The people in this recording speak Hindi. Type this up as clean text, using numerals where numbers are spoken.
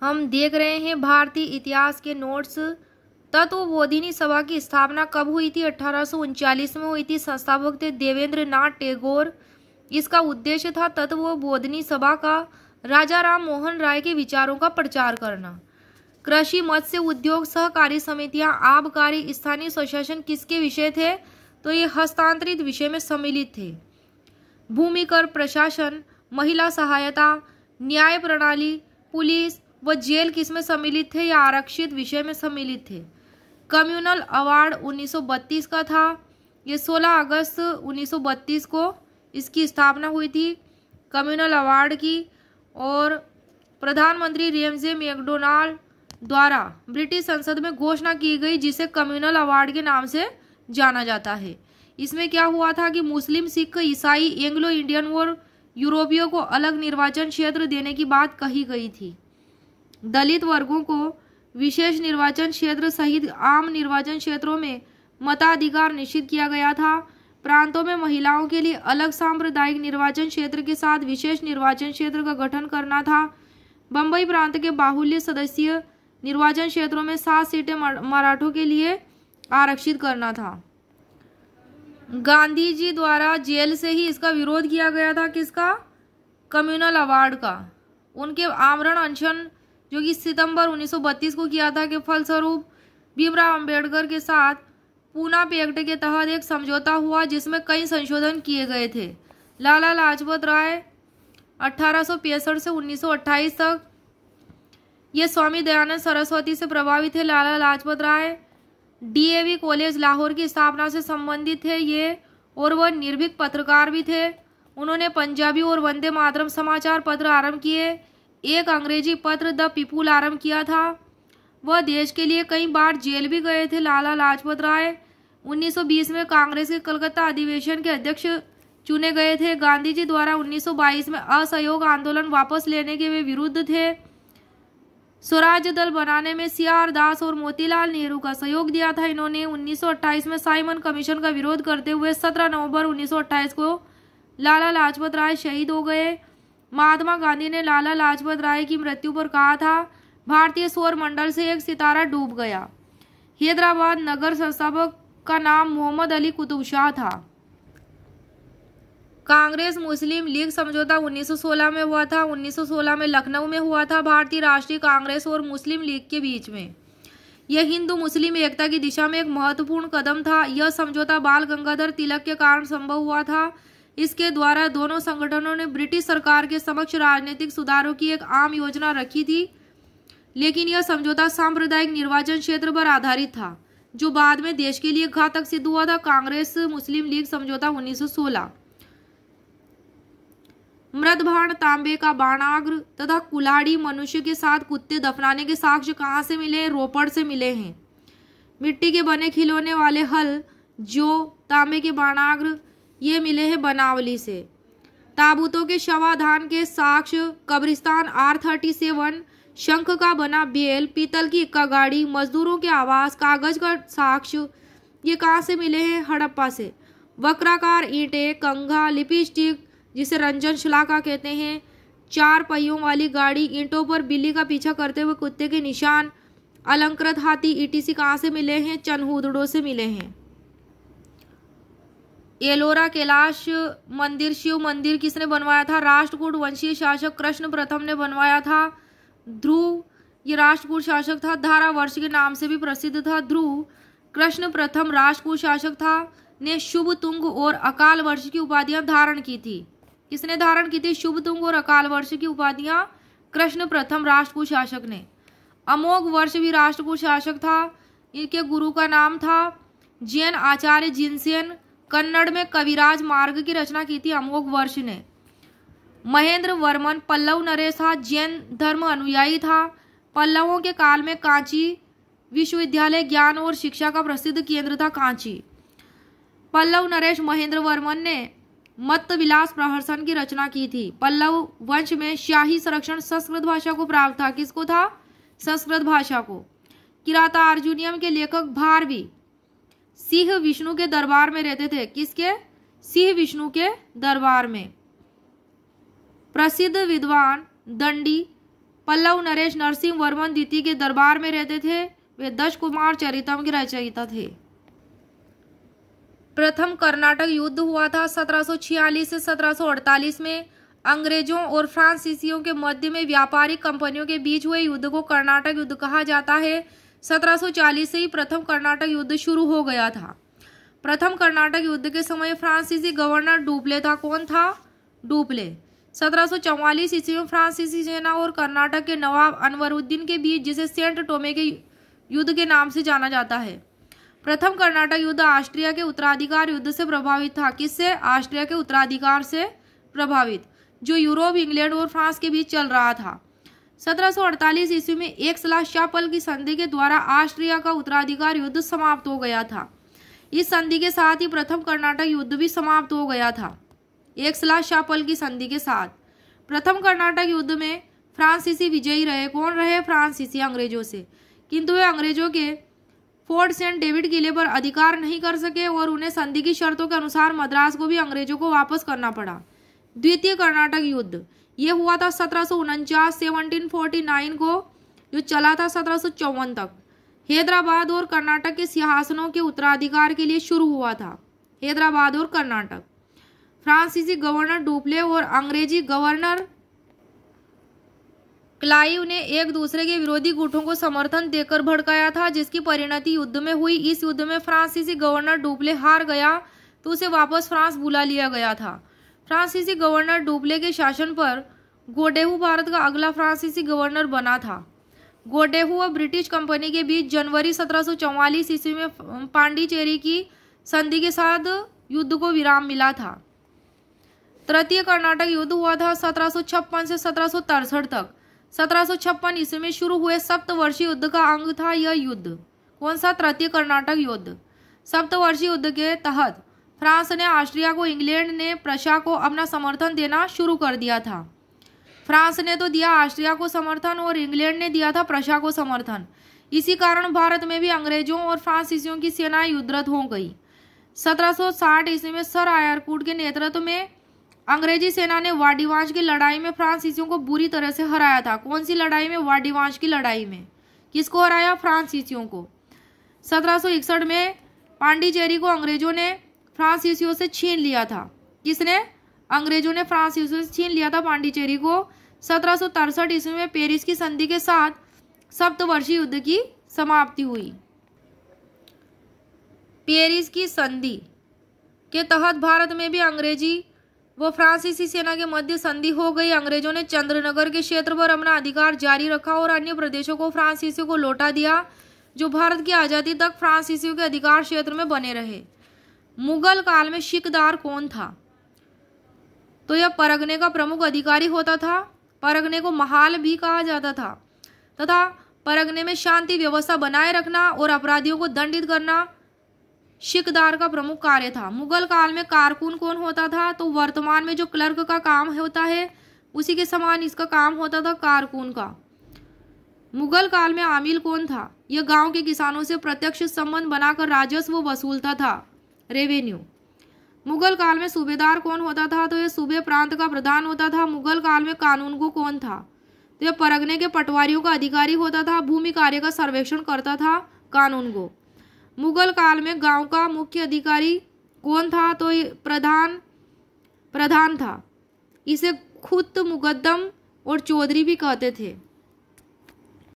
हम देख रहे हैं भारतीय इतिहास के नोट्स। तत्वबोधिनी सभा की स्थापना कब हुई थी? 1839 में हुई थी। संस्थापक थे देवेंद्र नाथ टैगोर। इसका उद्देश्य था तत्वबोधिनी सभा का राजा राम मोहन राय के विचारों का प्रचार करना। कृषि, मत्स्य उद्योग, सहकारी समितियां, आबकारी, स्थानीय स्वशासन किसके विषय थे? तो ये हस्तांतरित विषय में सम्मिलित थे। भूमि कर प्रशासन, महिला सहायता, न्याय प्रणाली, पुलिस व जेल किसमें सम्मिलित थे? या आरक्षित विषय में सम्मिलित थे। कम्युनल अवार्ड 1932 का था। ये 16 अगस्त 1932 को इसकी स्थापना हुई थी कम्युनल अवार्ड की। और प्रधानमंत्री रेमजे मैकडोनाल्ड द्वारा ब्रिटिश संसद में घोषणा की गई, जिसे कम्युनल अवार्ड के नाम से जाना जाता है। इसमें क्या हुआ था कि मुस्लिम, सिख, ईसाई, एंग्लो इंडियन और यूरोपियों को अलग निर्वाचन क्षेत्र देने की बात कही गई थी। दलित वर्गों को विशेष निर्वाचन क्षेत्र सहित आम निर्वाचन क्षेत्रों में मताधिकार निश्चित किया गया था। प्रांतों में महिलाओं के लिए अलग सांप्रदायिक निर्वाचन क्षेत्र के साथ विशेष निर्वाचन क्षेत्र का गठन करना था। बंबई प्रांत के बाहुल्य सदस्यीय निर्वाचन क्षेत्रों में 7 सीटें मराठों के लिए आरक्षित करना था। गांधी जी द्वारा जेल से ही इसका विरोध किया गया था। किसका? कम्युनल अवार्ड का। उनके आमरण अनशन जो कि सितंबर 1932 को किया था, के फलस्वरूप भीमराव अंबेडकर के साथ पूना पैक्ट के तहत एक समझौता हुआ, जिसमें कई संशोधन किए गए थे। लाला लाजपत राय 1865 से 1928 तक ये स्वामी दयानंद सरस्वती से प्रभावित थे। लाला लाजपत राय डीएवी कॉलेज लाहौर की स्थापना से संबंधित थे ये, और वह निर्भीक पत्रकार भी थे। उन्होंने पंजाबी और वंदे मातरम समाचार पत्र आरंभ किए। एक अंग्रेजी पत्र द पीपुल आरंभ किया था। वह देश के लिए कई बार जेल भी गए थे। लाला लाजपत राय 1920 में कांग्रेस के कलकत्ता अधिवेशन के अध्यक्ष चुने गए थे। गांधी जी द्वारा 1922 में असहयोग आंदोलन वापस लेने के वे विरुद्ध थे। स्वराज दल बनाने में सीआर दास और मोतीलाल नेहरू का सहयोग दिया था। इन्होंने 1928 में साइमन कमीशन का विरोध करते हुए 17 नवंबर 1928 को लाला लाजपत राय शहीद हो गए। महात्मा गांधी ने लाला लाजपत राय की मृत्यु पर कहा था, भारतीय सौर मंडल से एक सितारा डूब गया। हैदराबाद नगर संस्थापक का नाम मोहम्मद अली कुतुब शाह था। कांग्रेस मुस्लिम लीग समझौता 1916 में हुआ था। 1916 में लखनऊ में हुआ था भारतीय राष्ट्रीय कांग्रेस और मुस्लिम लीग के बीच में। यह हिंदू मुस्लिम एकता की दिशा में एक महत्वपूर्ण कदम था। यह समझौता बाल गंगाधर तिलक के कारण संभव हुआ था। इसके द्वारा दोनों संगठनों ने ब्रिटिश सरकार के समक्ष राजनीतिक सुधारों की एक आम योजना रखी थी, लेकिन यह समझौता सांप्रदायिक निर्वाचन क्षेत्र पर आधारित था, जो बाद में देश के लिए घातक सिद्ध हुआ था। कांग्रेस मुस्लिम लीग समझौता 1916। मृदभाण, तांबे का बाणाग्र तथा कुल्हाड़ी मनुष्य के साथ कुत्ते दफनाने के साक्ष्य कहाँ से मिले? रोपड़ से मिले हैं। मिट्टी के बने खिलौने वाले हल, जो तांबे के बाणाग्र, ये मिले हैं बनावली से। ताबूतों के शवाधान के साक्ष्य कब्रिस्तान R37, शंख का बना बेल, पीतल की इक्का गाड़ी, मजदूरों के आवास, कागज का साक्ष्य, ये कहाँ से मिले हैं? हड़प्पा से। वक्राकार ईंटें, कंघा, लिपस्टिक जिसे रंजन शलाका कहते हैं, 4 पहियों वाली गाड़ी, ईंटों पर बिल्ली का पीछा करते हुए कुत्ते के निशान, अलंकृत हाथी ETC कहाँ से मिले हैं? चनहुदड़ों से मिले हैं। एलोरा कैलाश मंदिर, शिव मंदिर किसने बनवाया था? राष्ट्रकूट वंशीय शासक कृष्ण प्रथम ने बनवाया था। ध्रुव ये राष्ट्रकूट शासक था। धारा वर्ष के नाम से भी प्रसिद्ध था। ध्रुव कृष्ण प्रथम राष्ट्रकूट शासक था, ने शुभ तुंग और अकाल वर्ष की उपाधियां धारण की थी। किसने धारण की थी? शुभ तुंग और अकाल वर्ष की उपाधियां कृष्ण प्रथम राष्ट्रकूट शासक ने। अमोघ वर्ष भी राष्ट्रकूट शासक था। इनके गुरु का नाम था जैन आचार्य जिनसेन। कन्नड़ में कविराज मार्ग की रचना की थी अमोघ वर्ष ने। महेंद्र वर्मन पल्लव नरेश था, जैन धर्म अनुयायी था। पल्लवों के काल में कांची विश्वविद्यालय ज्ञान और शिक्षा का प्रसिद्ध केंद्र था। कांची। पल्लव नरेश महेंद्र वर्मन ने मत्त विलास प्रहसन की रचना की थी। पल्लव वंश में शाही संरक्षण संस्कृत भाषा को प्राप्त था। किसको था? संस्कृत भाषा को। किराता अर्जुनियम के लेखक भारवी सिंह विष्णु के दरबार में रहते थे। किसके? सिंह विष्णु के दरबार में। प्रसिद्ध विद्वान दंडी पल्लव नरेश नरसिंह वर्मन द्वितीय के दरबार में रहते थे। वे दश कुमार चरितम के रचयिता थे। प्रथम कर्नाटक युद्ध हुआ था 1746 से 1748 में। अंग्रेजों और फ्रांसीसियों के मध्य में व्यापारिक कंपनियों के बीच हुए युद्ध को कर्नाटक युद्ध कहा जाता है। 1740 से ही प्रथम कर्नाटक युद्ध शुरू हो गया था। प्रथम कर्नाटक युद्ध के समय फ्रांसीसी गवर्नर डुप्ले था। कौन था? डुप्ले। 1744 ईस्वी में फ्रांसीसी सेना और कर्नाटक के नवाब अनवरुद्दीन के बीच, जिसे सेंट टोमे के युद्ध के नाम से जाना जाता है। प्रथम कर्नाटक युद्ध ऑस्ट्रिया के उत्तराधिकार युद्ध से प्रभावित था। किससे? ऑस्ट्रिया के उत्तराधिकार से प्रभावित, जो यूरोप, इंग्लैंड और फ्रांस के बीच चल रहा था। 1748 ईस्वी में एक्स-ला-शापल की संधि के द्वारा ऑस्ट्रिया का उत्तराधिकार युद्ध समाप्त हो गया था। इस संधि के साथ ही प्रथम कर्नाटक युद्ध भी समाप्त हो गया था। एक्स-ला-शापल की संधि के साथ प्रथम कर्नाटक युद्ध में फ्रांसीसी विजयी रहे। कौन रहे? फ्रांसीसी, अंग्रेजों से। किंतु वे अंग्रेजों के फोर्ट सेंट डेविड किले पर अधिकार नहीं कर सके और उन्हें संधि की शर्तों के अनुसार मद्रास को भी अंग्रेजों को वापस करना पड़ा। द्वितीय कर्नाटक युद्ध ये हुआ था 1749 को, जो चला था 1754 तक। हैदराबाद और कर्नाटक के सिंहासनों के उत्तराधिकार के लिए शुरू हुआ था। हैदराबाद और कर्नाटक। फ्रांसीसी गवर्नर डुप्ले और अंग्रेजी गवर्नर क्लाइव ने एक दूसरे के विरोधी गुटों को समर्थन देकर भड़काया था, जिसकी परिणति युद्ध में हुई। इस युद्ध में फ्रांसीसी गवर्नर डुप्ले हार गया तो उसे वापस फ्रांस बुला लिया गया था। फ्रांसीसी गवर्नर डुप्ले के शासन पर गोडेहू भारत का अगला फ्रांसीसी गवर्नर बना था। गोडेहू और ब्रिटिश कंपनी के बीच जनवरी 1744 ईस्वी में पांडिचेरी की संधि के साथ युद्ध को विराम मिला था। तृतीय कर्नाटक युद्ध हुआ था 1756 से 1763 तक। 1756 ईस्वी में शुरू हुए सप्तवर्षीय युद्ध का अंग था यह युद्ध। कौन सा? तृतीय कर्नाटक युद्ध। सप्तवर्षीय युद्ध के तहत फ्रांस ने ऑस्ट्रिया को, इंग्लैंड ने प्रशा को अपना समर्थन देना शुरू कर दिया था। फ्रांस ने तो दिया ऑस्ट्रिया को समर्थन और इंग्लैंड ने दिया था प्रशा को समर्थन। इसी कारण भारत में भी अंग्रेजों और फ्रांसीसियों की सेनाएं युद्धरत हो गई। 1760 ईस्वी में सर आयरकूट के नेतृत्व में अंग्रेजी सेना ने वाडिवांश की लड़ाई में फ्रांसीसियों को बुरी तरह से हराया था। कौन सी लड़ाई में? वाडिवांश की लड़ाई में। किसको हराया? फ्रांसीसियों को। 1761 में पांडिचेरी को अंग्रेजों ने फ्रांसीसियों से छीन लिया था। किसने? अंग्रेजों ने फ्रांसीसियों से छीन लिया था पांडिचेरी को। 1763 ईस्वी में पेरिस की संधि के साथ सप्तवर्षीय युद्ध की समाप्ति हुई। पेरिस की संधि के तहत भारत में भी अंग्रेजी व फ्रांसीसी सेना के मध्य संधि हो गई। अंग्रेजों ने चंद्रनगर के क्षेत्र पर अपना अधिकार जारी रखा और अन्य प्रदेशों को फ्रांसीसियों को लौटा दिया, जो भारत की आजादी तक फ्रांसीसियों के अधिकार क्षेत्र में बने रहे। मुगल काल में शिकदार कौन था? तो यह परगने का प्रमुख अधिकारी होता था। परगने को महाल भी कहा जाता था तथा परगने में शांति व्यवस्था बनाए रखना और अपराधियों को दंडित करना शिकदार का प्रमुख कार्य था। मुगल काल में कारकुन कौन होता था? तो वर्तमान में जो क्लर्क का काम होता है उसी के समान इसका काम होता था कारकुन का। मुगल काल में आमिल कौन था? यह गांव के किसानों से प्रत्यक्ष संबंध बनाकर राजस्व वसूलता था, रेवेन्यू। मुगल काल में सूबेदार कौन होता था? तो यह सूबे प्रांत का प्रधान होता था। मुगल काल में कानूनगो कौन था? तो यह परगने के पटवारियों का अधिकारी होता था। भूमि कार्य का सर्वेक्षण करता था कानूनगो। मुगल काल में गांव का मुख्य अधिकारी कौन था? तो प्रधान था। इसे खुद मुकद्दम और चौधरी भी कहते थे।